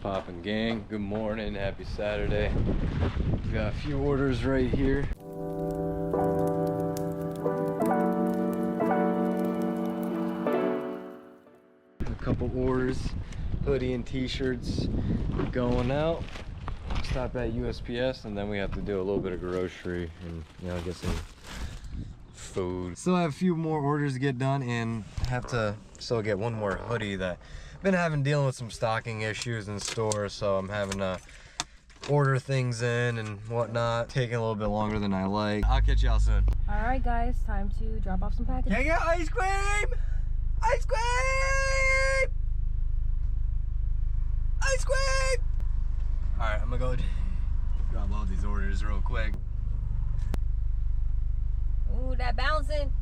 poppin', gang? Good morning, happy Saturday. We got a few orders right here. A couple orders, hoodie and t-shirts going out. Stop at USPS, and then we have to do a little bit of grocery and, you know, get some food. Still have a few more orders to get done, and have to still get one more hoodie that I've been dealing with some stocking issues in store, so I'm having to order things in and whatnot. Taking a little bit longer than I like. I'll catch y'all soon. All right, guys, time to drop off some packages. Can I get ice cream? Ice cream! Ice cream! All right, I'm gonna go drop off these orders real quick. Ooh, that bouncing.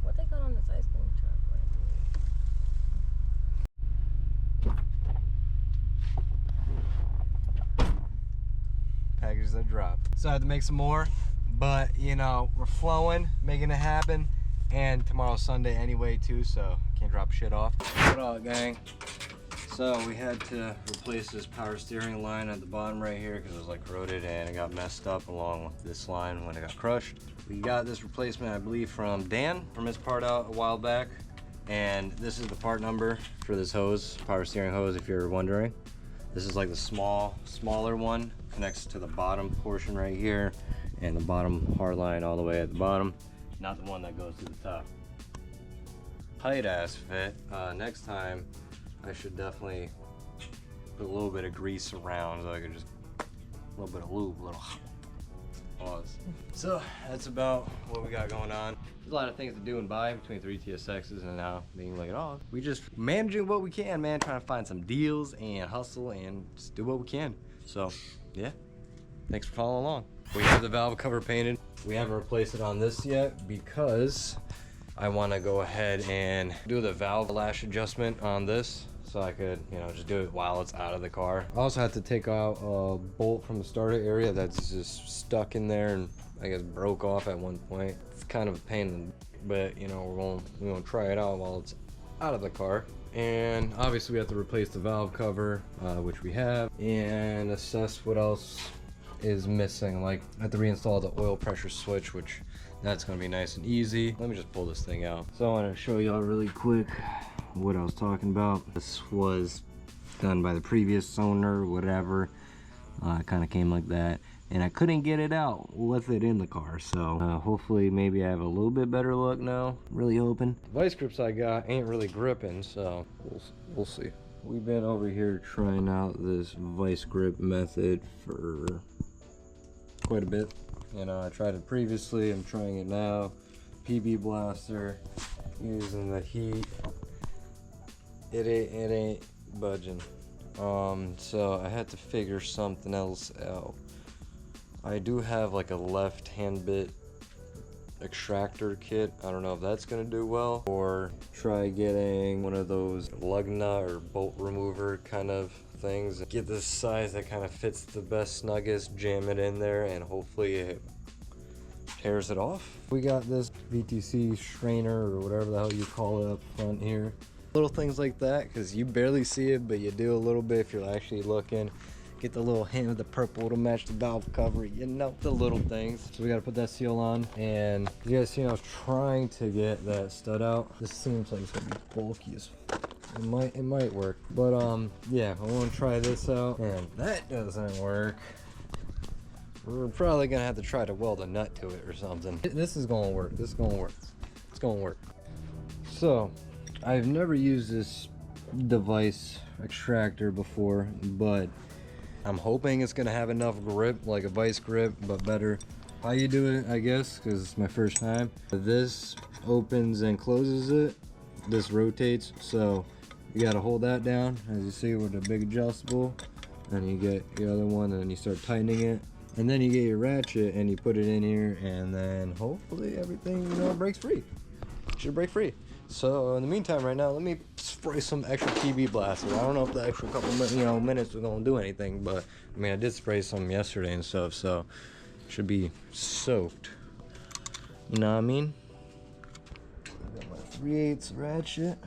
What they got on this ice cream truck? Packages that drop. So I have to make some more, but you know, we're flowing, making it happen. And tomorrow's Sunday anyway too, so can't drop shit off. What up, gang? So we had to replace this power steering line at the bottom right here because it was like corroded and it got messed up along with this line when it got crushed. We got this replacement, I believe, from Dan from his part out a while back. And this is the part number for this hose, power steering hose, if you're wondering. This is like the smaller one, connects to the bottom portion right here and the bottom hard line all the way at the bottom, not the one that goes to the top. Tight ass fit. Next time I should definitely put a little bit of grease around so I could just, a little bit of lube, a little pause. So that's about what we got going on. There's a lot of things to do and buy between 3 TSXs and now being like, oh, we just managing what we can, man, trying to find some deals and hustle and just do what we can. So yeah, thanks for following along. We have the valve cover painted. We haven't replaced it on this yet because I want to go ahead and do the valve lash adjustment on this so I could, you know, just do it while it's out of the car. I also had to take out a bolt from the starter area that's just stuck in there and I guess broke off at one point. It's kind of a pain, but you know, we're gonna try it out while it's out of the car. And obviously we have to replace the valve cover, which we have, and assess what else is missing. Like I have to reinstall the oil pressure switch, which that's gonna be nice and easy. Let me just pull this thing out. So I want to show y'all really quick what I was talking about. This was done by the previous owner, whatever. It kind of came like that, and I couldn't get it out with it in the car. So hopefully maybe I have a little bit better luck now. Really hoping. The vice grips I got ain't really gripping, so we'll see. We've been over here trying out this vice grip method for quite a bit. You know, I tried it previously, I'm trying it now. PB blaster, using the heat. It ain't budging. So I had to figure something else out. I do have like a left hand bit extractor kit. I don't know if that's gonna do well, or try getting one of those lug nut or bolt remover kind of things. Get this size that kind of fits the best, snuggest, jam it in there, and hopefully it tears it off. We got this VTC strainer or whatever the hell you call it up front here. Little things like that, because you barely see it, but you do a little bit if you're actually looking. Get the little hint of the purple to match the valve cover, you know, the little things. So we got to put that seal on, and you guys see I was trying to get that stud out. This seems like it's gonna be bulky as it might work, but yeah, I want to try this out, and that doesn't work. We're probably gonna have to try to weld a nut to it or something. This is gonna work. This is gonna work. It's gonna work. So I've never used this device extractor before, but I'm hoping it's gonna have enough grip, like a vice grip, but better. How you do it, I guess, because it's my first time. This opens and closes it. This rotates, so you gotta hold that down, as you see with the big adjustable. Then you get the other one, and then you start tightening it. And then you get your ratchet and you put it in here, and then hopefully everything, you know, breaks free. Should break free. So in the meantime, right now, let me spray some extra PB blaster. I don't know if the extra couple minutes are gonna do anything, but I mean, I did spray some yesterday and stuff, so it should be soaked. You know what I mean? I got my 3/8 ratchet.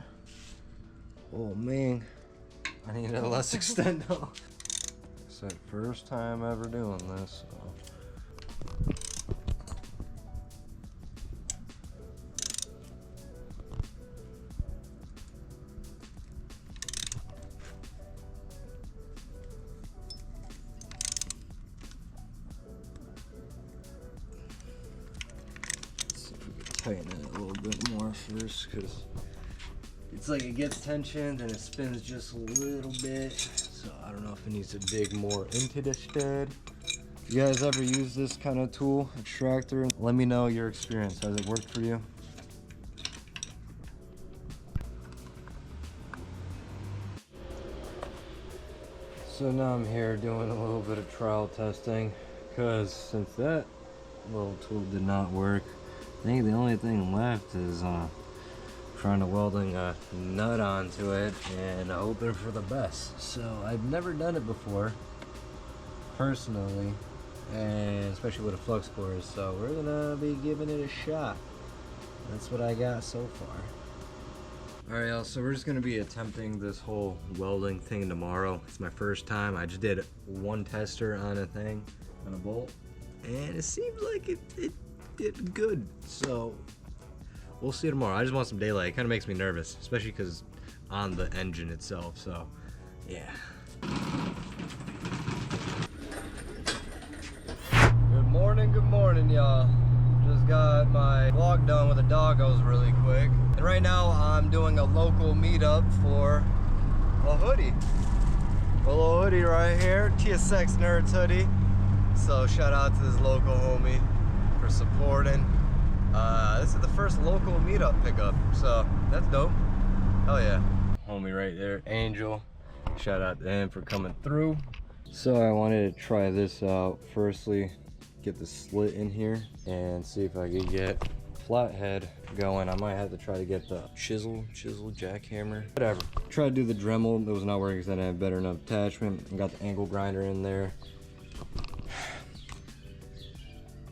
Oh man, I need a less extendo. It's the first time ever doing this, so. Tighten it a little bit more first, because it's like it gets tension and it spins just a little bit, so I don't know if it needs to dig more into the stud. You guys ever use this kind of tool, extractor? Let me know your experience. Has it worked for you? So now I'm here doing a little bit of trial testing, because since that little tool did not work, I think the only thing left is trying to welding a nut onto it and hoping for the best. So I've never done it before, personally, and especially with a flux core. So we're gonna be giving it a shot. That's what I got so far. All right, y'all. So we're just gonna be attempting this whole welding thing tomorrow. It's my first time. I just did one tester on a thing, on a bolt, and it seems like it did good, so we'll see tomorrow. I just want some daylight. It kind of makes me nervous, especially because on the engine itself, so yeah. Good morning, y'all. Just got my vlog done with the doggos really quick, and right now I'm doing a local meetup for a hoodie. A little hoodie right here, TSX Nerds hoodie. So shout out to this local homie for supporting. This is the first local meetup pickup, so that's dope. Hell yeah. Homie right there, Angel. Shout out to him for coming through. So I wanted to try this out. Firstly, get the slit in here and see if I could get flathead going. I might have to try to get the chisel, jackhammer, whatever. Try to do the Dremel. It was not working because I didn't have better enough attachment. I got the angle grinder in there.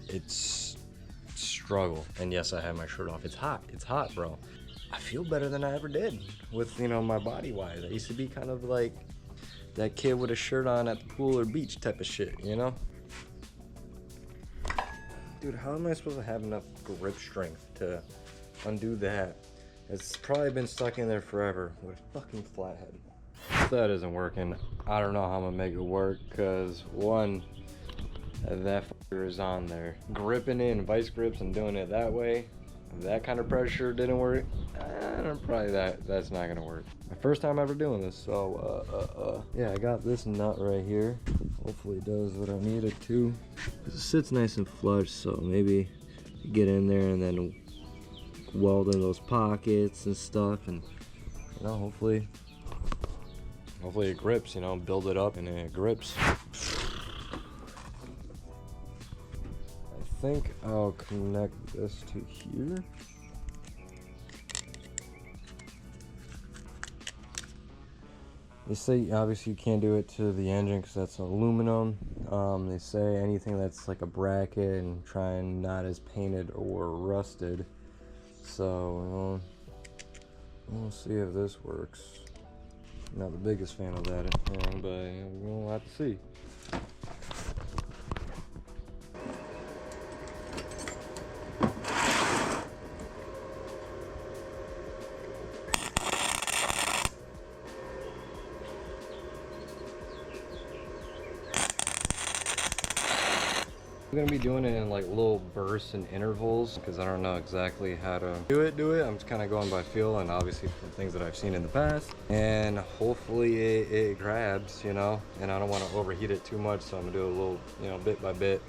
It's struggle, and yes, I have my shirt off. It's hot, bro. I feel better than I ever did with, you know, my body wise. I used to be kind of like that kid with a shirt on at the pool or beach type of shit, you know? Dude, how am I supposed to have enough grip strength to undo that? It's probably been stuck in there forever with a fucking flathead. If that isn't working, I don't know how I'm gonna make it work, because one, that fucker is on there. Gripping in vice grips and doing it that way, that kind of pressure didn't work. Probably that's not gonna work. My first time ever doing this, so yeah, I got this nut right here. Hopefully it does what I need it to. It sits nice and flush, so maybe get in there and then weld in those pockets and stuff, and you know, hopefully it grips, you know, build it up and it grips. I think I'll connect this to here. They say obviously you can't do it to the engine because that's aluminum. They say anything that's like a bracket and trying not as painted or rusted. So we'll see if this works. Not the biggest fan of that thing, but we'll have to see. I'm gonna be doing it in like little bursts and intervals because I don't know exactly how to do it. I'm just kind of going by feel and obviously from things that I've seen in the past, and hopefully it grabs, you know, and I don't want to overheat it too much, so I'm gonna do a little, you know, bit by bit.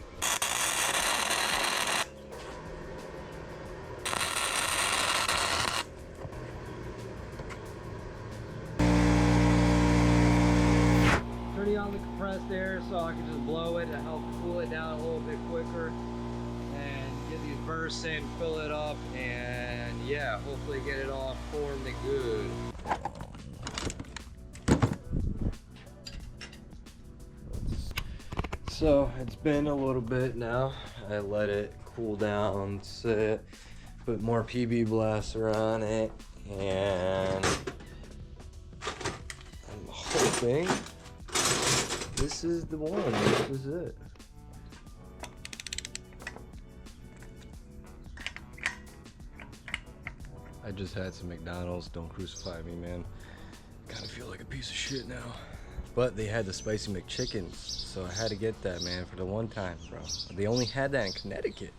Turning on the compressed air so I can just blow it to help cool it down a little bit quicker and get these bursts in, fill it up, and yeah, hopefully get it all formed and good. So it's been a little bit now. I let it cool down, sit, put more PB blaster on it, and I'm hoping thing. This is the one. This is it. I just had some McDonald's. Don't crucify me, man. Kind of feel like a piece of shit now. But they had the spicy McChicken, so I had to get that, man, for the one time, bro. They only had that in Connecticut.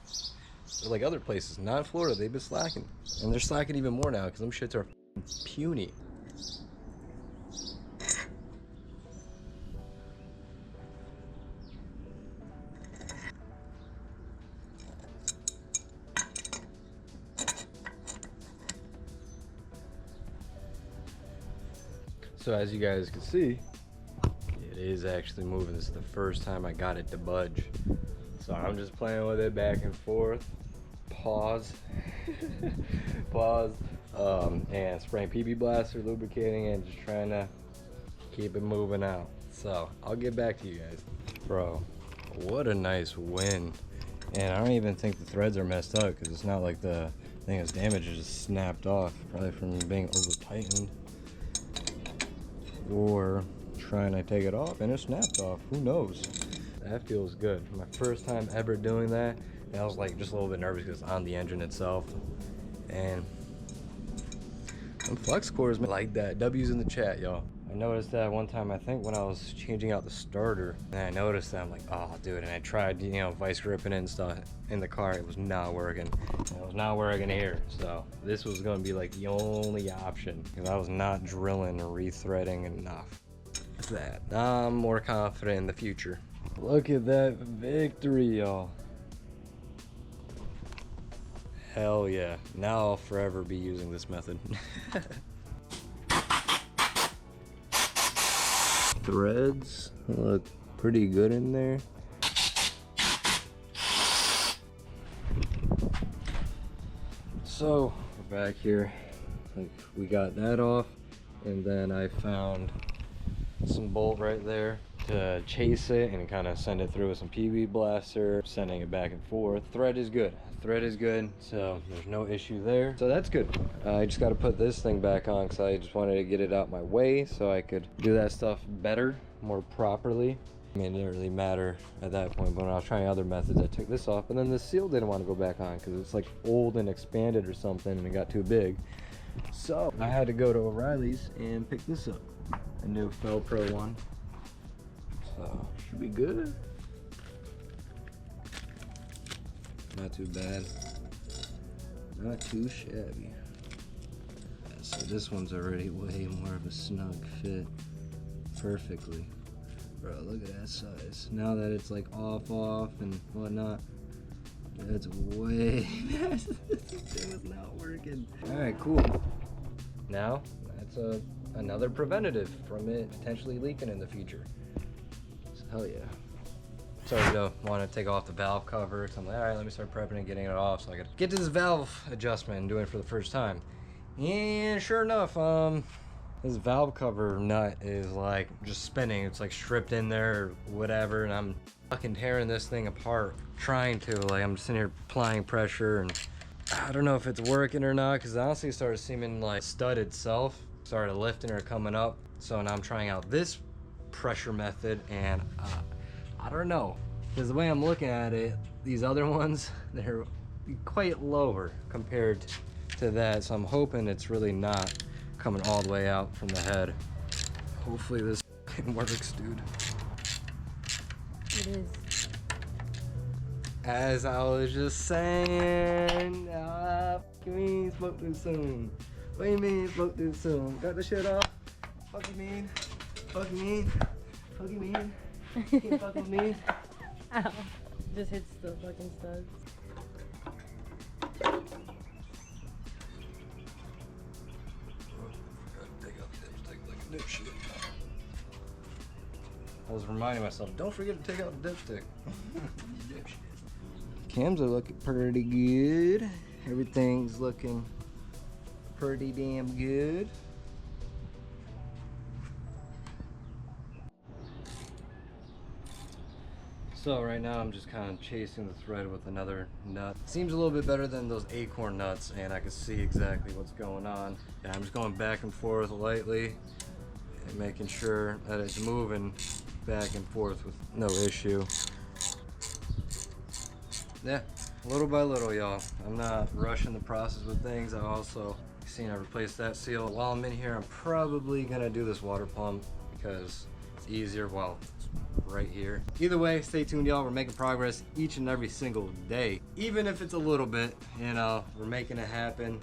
Like other places, not in Florida. They've been slacking, and they're slacking even more now because them shits are puny. So as you guys can see, it is actually moving. This is the first time I got it to budge. So I'm just playing with it back and forth. Pause. Pause. And spraying PB Blaster, lubricating it, and just trying to keep it moving out. So I'll get back to you guys. Bro, what a nice win. And I don't even think the threads are messed up because it's not like the thing is damaged, it just snapped off. Probably from being over tightened. Or trying to take it off and it snapped off. Who knows? That feels good. My first time ever doing that. And I was like just a little bit nervous because it's on the engine itself. And some flex cores like that. W's in the chat, y'all. I noticed that one time, I think when I was changing out the starter, and I noticed that I'm like, oh dude, and I tried, you know, vice gripping it and stuff in the car. It was not working. It was not working here. So this was going to be like the only option because I was not drilling or rethreading enough. That I'm more confident in the future. Look at that victory, y'all. Hell yeah. Now I'll forever be using this method. Threads look pretty good in there. So we're back here. Like, we got that off, and then I found some bolt right there to chase it and kind of send it through with some PB Blaster, sending it back and forth. Thread is good. Thread is good, so there's no issue there. So that's good. I just got to put this thing back on because I just wanted to get it out my way so I could do that stuff better, more properly. I mean, it didn't really matter at that point, but when I was trying other methods, I took this off, and then the seal didn't want to go back on because it's like old and expanded or something, and it got too big. So I had to go to O'Reilly's and pick this up, a new Velcro one. So should be good. Not too bad. Not too shabby. Yeah, so this one's already way more of a snug fit. Perfectly. Bro, look at that size. Now that it's like off and whatnot, that's way this thing is not working. Alright, cool. Now that's another preventative from it potentially leaking in the future. So, hell yeah. Started to want to take off the valve cover, so I'm like, all right, let me start prepping and getting it off so I could get to this valve adjustment and doing it for the first time. And sure enough, this valve cover nut is like just spinning. It's like stripped in there or whatever, and I'm fucking tearing this thing apart, trying to. Like, I'm sitting here applying pressure, and I don't know if it's working or not, because honestly it started seeming like stud itself started lifting or coming up. So now I'm trying out this pressure method, and I don't know, because the way I'm looking at it, these other ones, they're quite lower compared to that, so I'm hoping it's really not coming all the way out from the head. Hopefully this works, dude. It is. As I was just saying, fuck you mean smoke too soon? What do you mean smoke too soon? Got the shit off? Fuck you mean? Fuck you mean? Fuck you mean? Can't fuck with me. Ow. Just hits the fucking studs. I was reminding myself, don't forget to take out the dipstick. Cams are looking pretty good. Everything's looking pretty damn good. So right now I'm just kind of chasing the thread with another nut. Seems a little bit better than those acorn nuts, and I can see exactly what's going on. And I'm just going back and forth lightly and making sure that it's moving back and forth with no issue. Yeah, little by little, y'all. I'm not rushing the process with things. I also seen I replaced that seal. While I'm in here, I'm probably gonna do this water pump because it's easier while it's right here. Either way, stay tuned, y'all. We're making progress each and every single day. Even if it's a little bit, you know, we're making it happen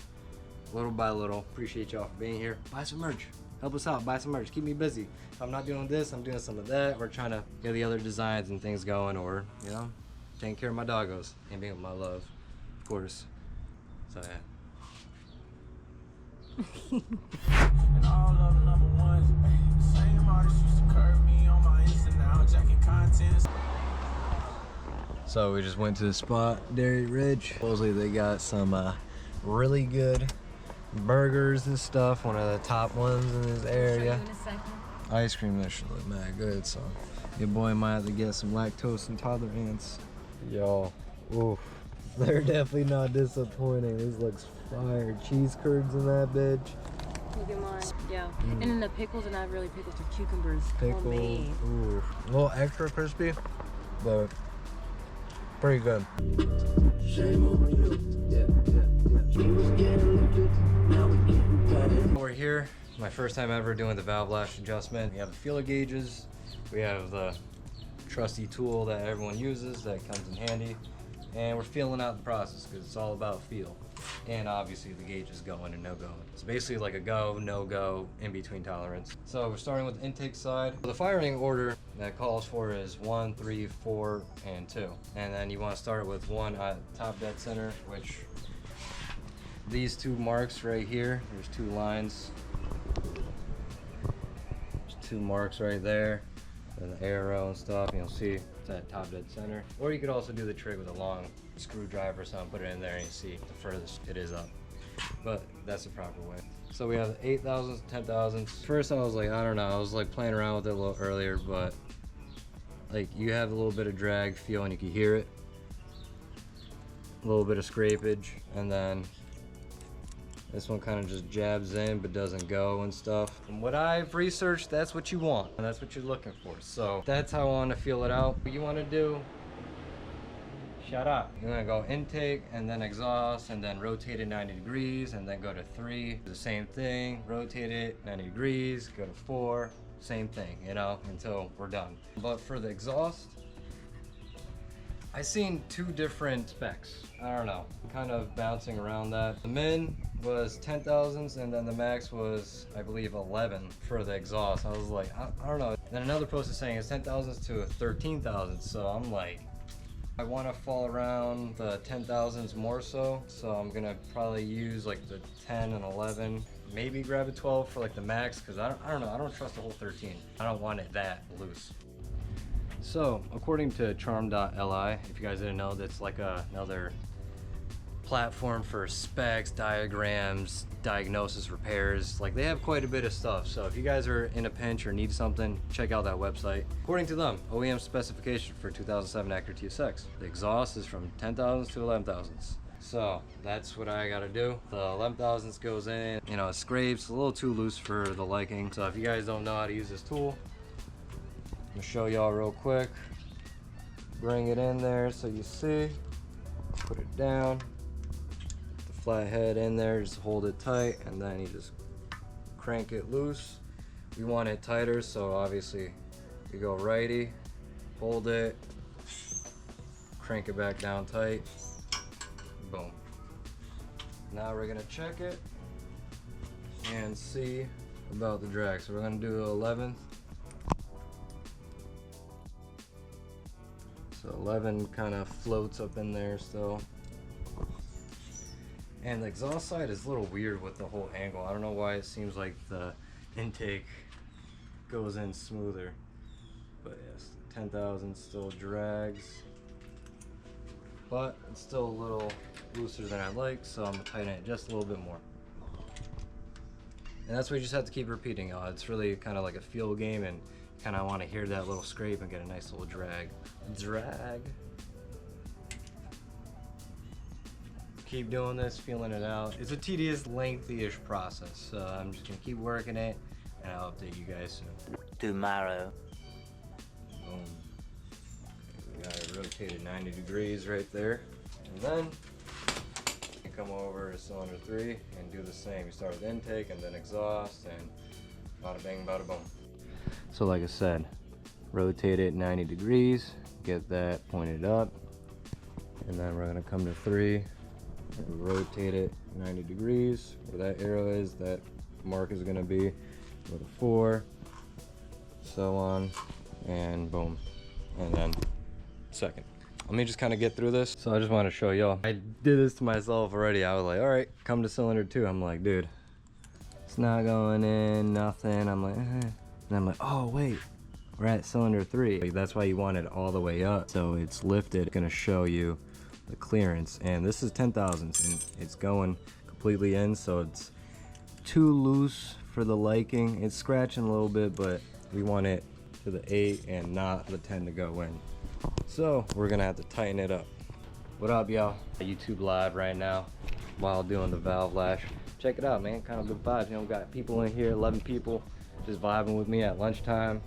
little by little. Appreciate y'all for being here. Buy some merch. Help us out. Buy some merch. Keep me busy. If I'm not doing this, I'm doing some of that. We're trying to get the other designs and things going, or, you know, taking care of my doggos and being with my love, of course. So, yeah. And all of the number ones, the same artists used to curve me on my Insta, now jacking contents. So we just went to the spot, Dairy Ridge. Supposedly they got some really good burgers and stuff. One of the top ones in this area. Ice cream that should look mad good. So your boy might have to get some lactose intolerance. Y'all, oof, they're definitely not disappointing. This looks fire. Cheese curds in that bitch. Look at mine. Yeah. And then the pickles are not really pickles, they're cucumbers. Pickles, Homemade. ooh, a little extra crispy, but pretty good. We're here. My first time ever doing the valve lash adjustment. We have the feeler gauges. We have the trusty tool that everyone uses that comes in handy. And we're feeling out the process because it's all about feel. And obviously the gauge is going and no going. It's basically like a go, no go, in between tolerance. So we're starting with the intake side. The firing order that calls for is 1, 3, 4, and 2. And then you want to start with 1 at top dead center, which these 2 marks right here, there's 2 lines. There's 2 marks right there. And the arrow and stuff, and you'll see it's at top dead center. Or you could also do the trick with a long screwdriver or something, put it in there and you see the furthest it is up. But that's the proper way. So we have 8,000s, 10,000s. First I was like, I don't know, I was like playing around with it a little earlier, but like you have a little bit of drag feel and you can hear it. A little bit of scrapage, and then this one kind of just jabs in but doesn't go and stuff. From what I've researched, that's what you want and that's what you're looking for. So that's how I want to feel it out. What you want to do, shut up. You're gonna go intake and then exhaust and then rotate it 90 degrees and then go to 3. The same thing, rotate it 90 degrees, go to 4, same thing, you know, until we're done. But for the exhaust, I seen 2 different specs. I don't know, kind of bouncing around that. The min was 10,000s and then the max was, I believe, 11 for the exhaust. I was like, I don't know. Then another post is saying it's 10,000s to 13,000s. So I'm like, I want to fall around the 10,000s more so. So I'm gonna probably use like the 10 and 11, maybe grab a 12 for like the max, because I don't know, I don't trust the whole 13. I don't want it that loose. So, according to charm.li, if you guys didn't know, that's like another platform for specs, diagrams, diagnosis, repairs. Like, they have quite a bit of stuff. So if you guys are in a pinch or need something, check out that website. According to them, OEM specification for 2007 ACURA TSX. The exhaust is from 10,000s to 11,000s. So that's what I gotta do. The 11,000s goes in, you know, it scrapes, a little too loose for the liking. So if you guys don't know how to use this tool, I'm gonna show y'all real quick. Bring it in there so you see. Put it down. The flat head in there, just hold it tight, and then you just crank it loose. We want it tighter, so obviously you go righty, hold it, crank it back down tight. Boom. Now we're gonna check it and see about the drag. So we're gonna do 11th. So 11 kind of floats up in there still. And the exhaust side is a little weird with the whole angle. I don't know why it seems like the intake goes in smoother. But yes, 10,000 still drags. But it's still a little looser than I like, so I'm gonna tighten it just a little bit more. And that's what you just have to keep repeating, y'all. It's really kind of like a feel game, and kind of want to hear that little scrape and get a nice little drag. Keep doing this, feeling it out. It's a tedious, lengthy-ish process, so I'm just gonna keep working it. and I'll update you guys soon. Tomorrow. Boom. We got it rotated 90 degrees right there. And then you come over to cylinder 3 and do the same. You start with intake and then exhaust, and bada bang, bada boom. So like I said, rotate it 90 degrees, get that pointed up, and then we're gonna come to 3 and rotate it 90 degrees. Where that arrow is, that mark is gonna be with a 4, so on, and boom, and then second. Let me just kind of get through this. So I just want to show y'all. I did this to myself already. I was like, all right, come to cylinder 2. I'm like, dude, it's not going in, nothing. I'm like, and I'm like, oh wait, we're at cylinder 3. That's why you want it all the way up. So it's lifted, gonna show you the clearance. And this is 10 thousandths and it's going completely in. So it's too loose for the liking. It's scratching a little bit, but we want it to the 8 and not the 10 to go in. So we're gonna have to tighten it up. What up, y'all? YouTube live right now while doing the valve lash. Check it out, man. Kind of good vibes. You know, we got people in here, 11 people just vibing with me at lunchtime.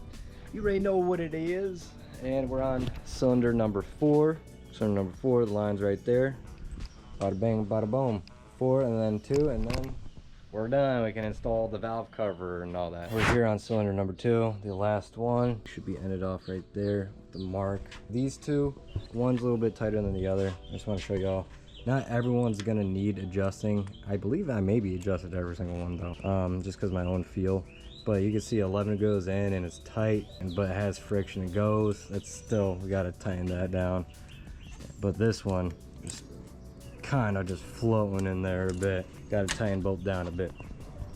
You already know what it is. And we're on cylinder number 4. Cylinder number 4, the line's right there. Bada bang, bada boom. 4 and then 2, and then we're done. We can install the valve cover and all that. We're here on cylinder number 2, the last one. Should be ended off right there with the mark. These two, one's a little bit tighter than the other. I just want to show y'all. Not everyone's gonna need adjusting. I believe I maybe adjusted every single one though, just because my own feel. But you can see 11 goes in and it's tight, but it has friction. It goes. It's still, we gotta tighten that down. But this one, just kind of just floating in there a bit. Got to tighten both down a bit.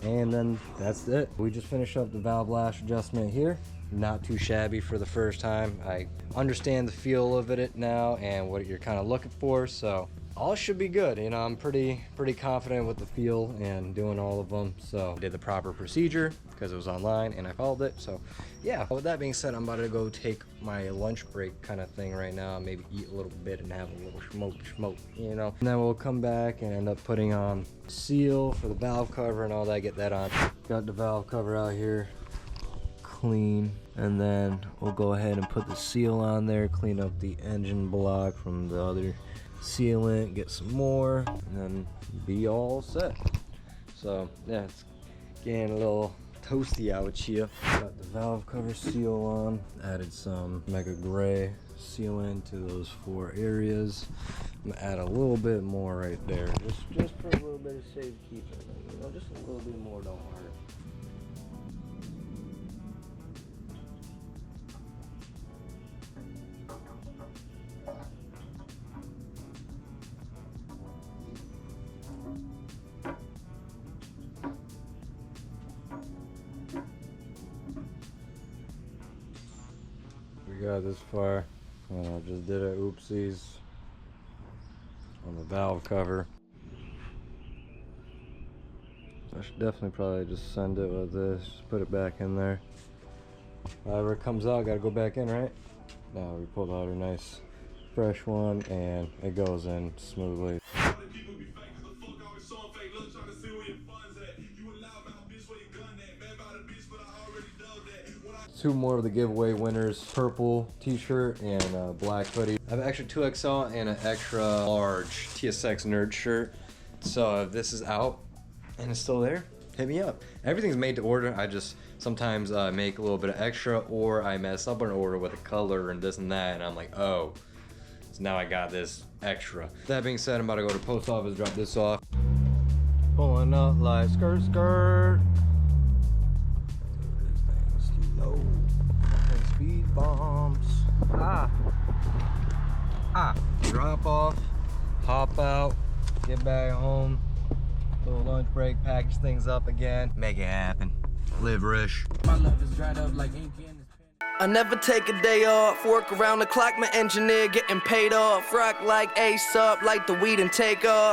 And then that's it. We just finished up the valve lash adjustment here. Not too shabby for the first time. I understand the feel of it now and what you're kind of looking for, so all should be good. You know, I'm pretty confident with the feel and doing all of them. So I did the proper procedure because it was online and I followed it. So yeah, with that being said, I'm about to go take my lunch break kind of thing right now. Maybe eat a little bit and have a little smoke, you know. And then we'll come back and end up putting on seal for the valve cover and all that, get that on. Got the valve cover out here clean, and then we'll go ahead and put the seal on there, clean up the engine block from the other sealant, get some more, and then be all set. So yeah, it's getting a little toasty out here. Got the valve cover seal on, added some Mega Gray sealant to those 4 areas. I'm gonna add a little bit more right there, just for a little bit of safekeeping, you know, just a little bit more, don't hurt. We got this far. Just did a oopsies on the valve cover. I should definitely probably just send it with this, just put it back in there. However it comes out, gotta go back in, right? Now we pulled out a nice fresh one and it goes in smoothly. 2 more of the giveaway winners, purple t-shirt and black hoodie. I have an extra 2XL and an extra large TSX nerd shirt. So if this is out and it's still there, hit me up. Everything's made to order. I just sometimes make a little bit of extra, or I mess up an order with a color and this and that, and I'm like, oh, so now I got this extra. That being said, I'm about to go to the post office, drop this off. Pulling up like skirt, skirt. Slow. Speed bumps. Drop off, hop out, get back home, little lunch break, package things up again, make it happen. Live rich. My love is dried up like ink in this pen. I never take a day off, work around the clock, my engineer getting paid off. Rock like Ace up, like the weed and take off.